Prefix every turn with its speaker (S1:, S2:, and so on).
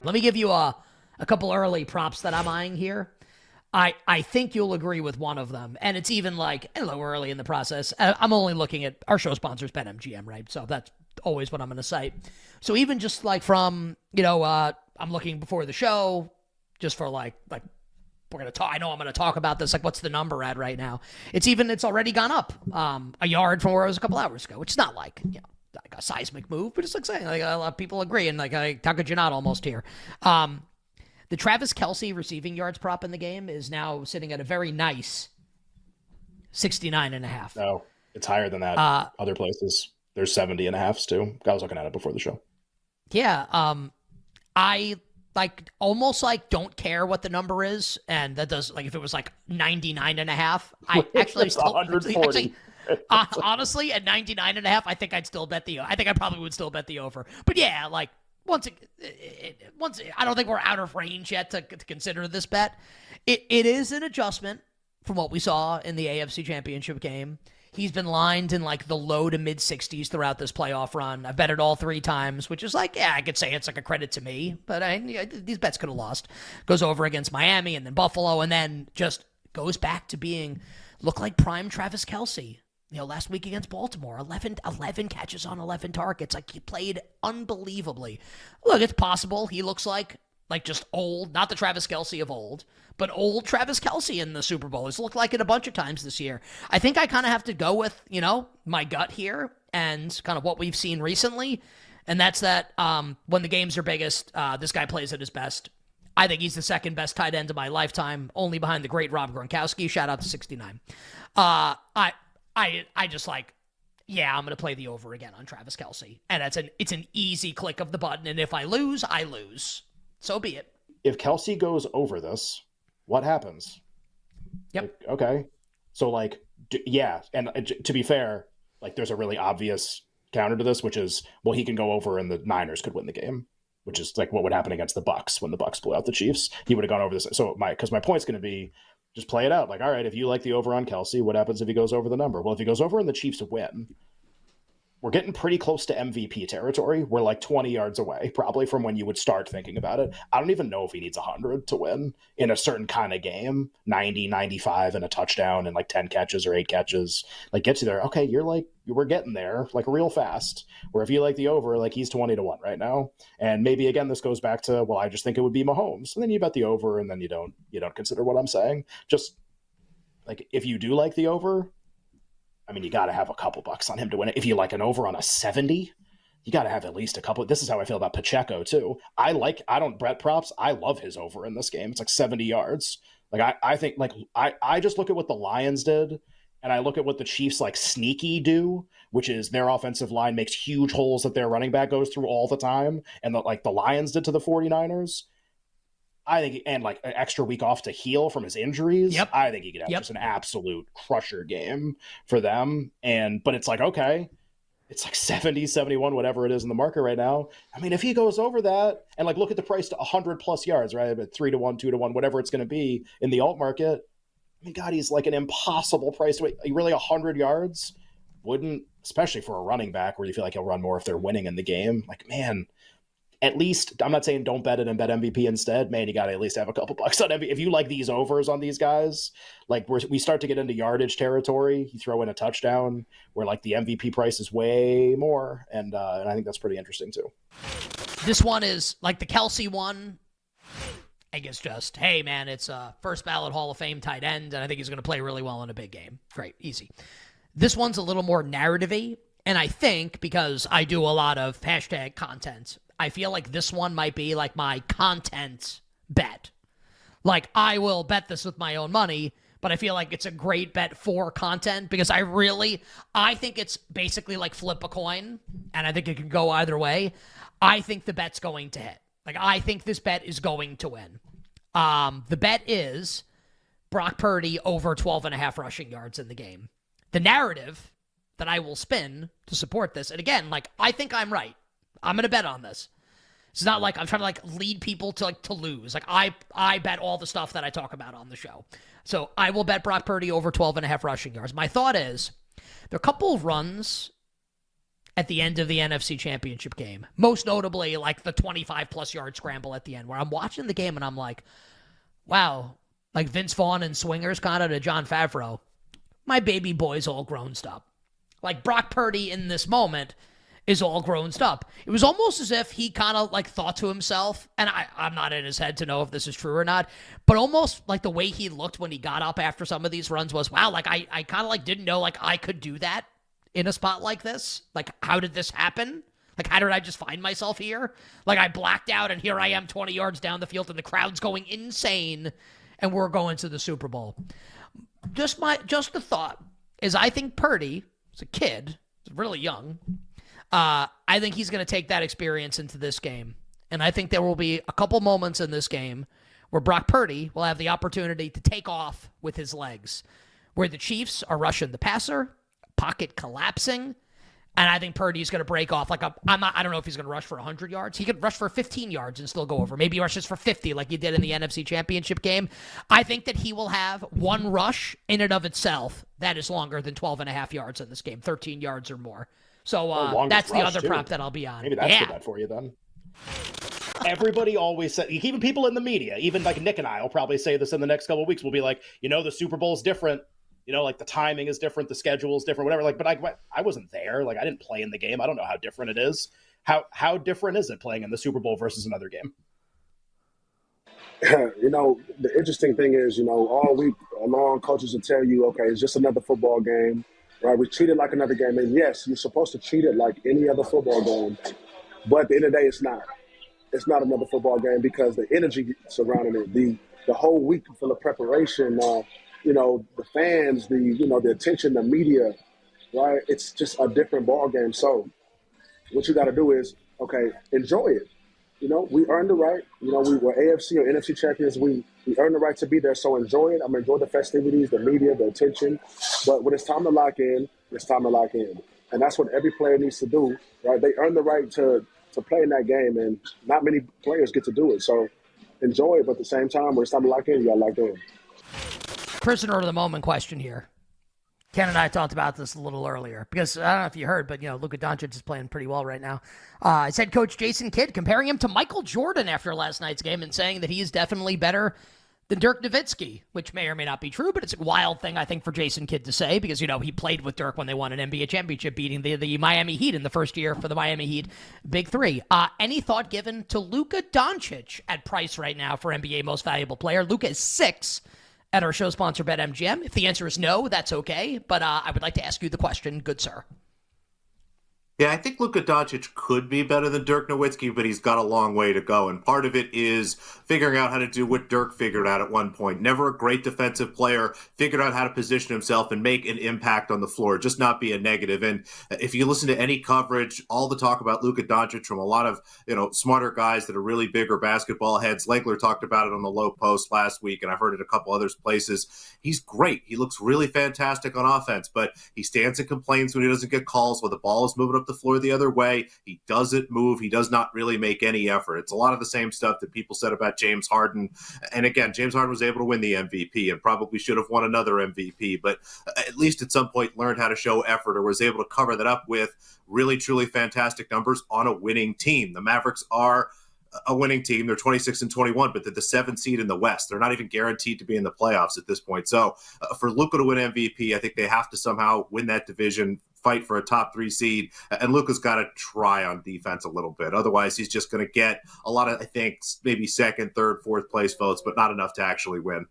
S1: Let me give you a couple early props that I'm eyeing here. I think you'll agree with one of them. And it's even like a little early in the process. I'm only looking at our show sponsors, BetMGM, right? So that's always what I'm going to cite. So even just like from, I'm looking before the show just for like we're going to talk. I know I'm going to talk about this. Like, what's the number at right now? It's already gone up a yard from where it was a couple hours ago, which is not like, like a seismic move, but it's like saying like a lot of people agree. And like, how could you not almost here? The Travis Kelce receiving yards prop in the game is now sitting at a very nice 69.5.
S2: No, it's higher than that. Other places, there's 70.5s too. I was looking at it before the show.
S1: Yeah. I almost don't care what the number is. And that does if it was 99.5, I actually still
S2: 140.
S1: Honestly, at 99.5, I think I'd still bet I think I probably would still bet the over. But yeah, once I don't think we're out of range yet to consider this bet. It is an adjustment from what we saw in the AFC Championship game. He's been lined in the low to mid 60s throughout this playoff run. I've bet it all 3 times, which is I could say it's a credit to me, but these bets could have lost. Goes over against Miami and then Buffalo, and then just goes back to look like prime Travis Kelce. Last week against Baltimore, 11 catches on 11 targets. He played unbelievably. Look, it's possible he looks like just old, not the Travis Kelce of old, but old Travis Kelce in the Super Bowl. He's looked like it a bunch of times this year. I think I kind of have to go with, my gut here and kind of what we've seen recently. And that's that when the games are biggest, this guy plays at his best. I think he's the second best tight end of my lifetime, only behind the great Rob Gronkowski. Shout out to 69. I just I'm going to play the over again on Travis Kelce. And it's an easy click of the button. And if I lose, I lose. So be it.
S2: If Kelce goes over this, what happens?
S1: Yep.
S2: Okay. So yeah. And to be fair, there's a really obvious counter to this, which is, well, he can go over and the Niners could win the game, which is what would happen against the Bucs when the Bucs blew out the Chiefs. He would have gone over this. So because my point's going to be, just play it out. All right, if you like the over on Kelce, what happens if he goes over the number? Well, if he goes over and the Chiefs win, we're getting pretty close to MVP territory. We're 20 yards away, probably, from when you would start thinking about it. I don't even know if he needs 100 to win in a certain kind of game, 90, 95 and a touchdown and 10 catches or 8 catches. Gets you there. Okay, we're getting there real fast. Where if you like the over, he's 20-1 right now. And maybe again, this goes back to, well, I just think it would be Mahomes. And then you bet the over and then you don't consider what I'm saying. Just if you do like the over, you got to have a couple bucks on him to win it. If you like an over on a 70, you got to have at least a couple. This is how I feel about Pacheco too. I don't bet props. I love his over in this game. It's 70 yards. I think I just look at what the Lions did and I look at what the Chiefs sneaky do, which is their offensive line makes huge holes that their running back goes through all the time. And the Lions did to the 49ers. I think, and an extra week off to heal from his injuries.
S1: Yep.
S2: I think he could have just an absolute crusher game for them. But it's okay, it's 70, 71, whatever it is in the market right now. If he goes over that and look at the price to 100 plus yards, right? At 3-1, 2-1, whatever it's going to be in the alt market. God, he's an impossible price to wait. Really 100 yards wouldn't, especially for a running back where you feel like he'll run more if they're winning in the game. Man, at least, I'm not saying don't bet it and bet MVP instead. Man, you got to at least have a couple bucks on MVP. If you like these overs on these guys, we start to get into yardage territory. You throw in a touchdown where the MVP price is way more. And I think that's pretty interesting too.
S1: This one is the Kelce one. I guess just, hey man, it's a first ballot Hall of Fame tight end. And I think he's going to play really well in a big game. Great. Easy. This one's a little more narrative-y. And I think because I do a lot of hashtag content, I feel like this one might be my content bet. I will bet this with my own money, but I feel like it's a great bet for content because I think it's basically flip a coin, and I think it can go either way. I think the bet's going to hit. I think this bet is going to win. The bet is Brock Purdy over 12.5 rushing yards in the game. The narrative that I will spin to support this, and again, I think I'm right. I'm going to bet on this. It's not I'm trying to lead people to lose. I bet all the stuff that I talk about on the show. So I will bet Brock Purdy over 12.5 rushing yards. My thought is there are a couple of runs at the end of the NFC Championship game. Most notably, like the 25-plus yard scramble at the end, where I'm watching the game and I'm like, wow, like Vince Vaughn and swingers kind of to John Favreau. My baby boy's all grown up. Like Brock Purdy in this moment is all grown up. It was almost as if he kind of like thought to himself, and I'm not in his head to know if this is true or not, but almost like the way he looked when he got up after some of these runs was, wow, like I kind of like didn't know like I could do that in a spot like this. Like, how did this happen? Like, how did I just find myself here? Like, I blacked out and here I am 20 yards down the field and the crowd's going insane and we're going to the Super Bowl. Just the thought is I think Purdy is a kid, he's really young. I think he's going to take that experience into this game. And I think there will be a couple moments in this game where Brock Purdy will have the opportunity to take off with his legs, where the Chiefs are rushing the passer, pocket collapsing, and I think Purdy's going to break off. I don't know if he's going to rush for 100 yards. He could rush for 15 yards and still go over. Maybe he rushes for 50 like he did in the NFC Championship game. I think that he will have one rush in and of itself that is longer than 12 and a half yards in this game, 13 yards or more. So that's the other prop that I'll be on.
S2: Maybe that's good bet for you then. Everybody always said, even people in the media, even like Nick and I will probably say this in the next couple of weeks. We'll be like, the Super Bowl's different. Like the timing is different, the schedule is different, whatever. Like, but I wasn't there. Like, I didn't play in the game. I don't know how different it is. How different is it playing in the Super Bowl versus another game?
S3: The interesting thing is, all week long, coaches will tell you, okay, it's just another football game. Right, we treat it like another game, and yes, you're supposed to treat it like any other football game. But at the end of the day, it's not. It's not another football game because the energy surrounding it, the whole week full of preparation, the fans, the attention, the media, right? It's just a different ball game. So, what you got to do is, okay, enjoy it. We earned the right. We were AFC or NFC champions. We earned the right to be there. So enjoy it. I'm going to enjoy the festivities, the media, the attention. But when it's time to lock in, it's time to lock in. And that's what every player needs to do, right? They earn the right to play in that game, and not many players get to do it. So enjoy it, but at the same time, when it's time to lock in, you got to lock in.
S1: Prisoner of the moment question here. Ken and I talked about this a little earlier because I don't know if you heard, but Luka Doncic is playing pretty well right now. His head coach Jason Kidd comparing him to Michael Jordan after last night's game and saying that he is definitely better than Dirk Nowitzki, which may or may not be true, but it's a wild thing I think for Jason Kidd to say because he played with Dirk when they won an NBA championship, beating the Miami Heat in the first year for the Miami Heat Big Three. Any thought given to Luka Doncic at price right now for NBA Most Valuable Player? Luka is 6. At our show sponsor, BetMGM. If the answer is no, that's okay. But I would like to ask you the question, good sir.
S4: Yeah, I think Luka Doncic could be better than Dirk Nowitzki, but he's got a long way to go. And part of it is figuring out how to do what Dirk figured out at one point. Never a great defensive player, figured out how to position himself and make an impact on the floor, just not be a negative. And if you listen to any coverage, all the talk about Luka Doncic from a lot of smarter guys that are really bigger basketball heads. Legler talked about it on the Low Post last week, and I've heard it a couple other places. He's great. He looks really fantastic on offense, but he stands and complains when he doesn't get calls, when the ball is moving up the floor the other way. He doesn't move. He does not really make any effort. It's a lot of the same stuff that people said about James Harden. And again, James Harden was able to win the MVP and probably should have won another MVP, but at least at some point learned how to show effort or was able to cover that up with really, truly fantastic numbers on a winning team. The Mavericks are a winning team. They're 26-21, but they're the 7th seed in the West. They're not even guaranteed to be in the playoffs at this point. So for Luka to win MVP, I think they have to somehow win that division, fight for a top 3 seed, and Luka's got to try on defense a little bit. Otherwise, he's just going to get a lot of, I think, maybe 2nd, 3rd, 4th place votes, but not enough to actually win.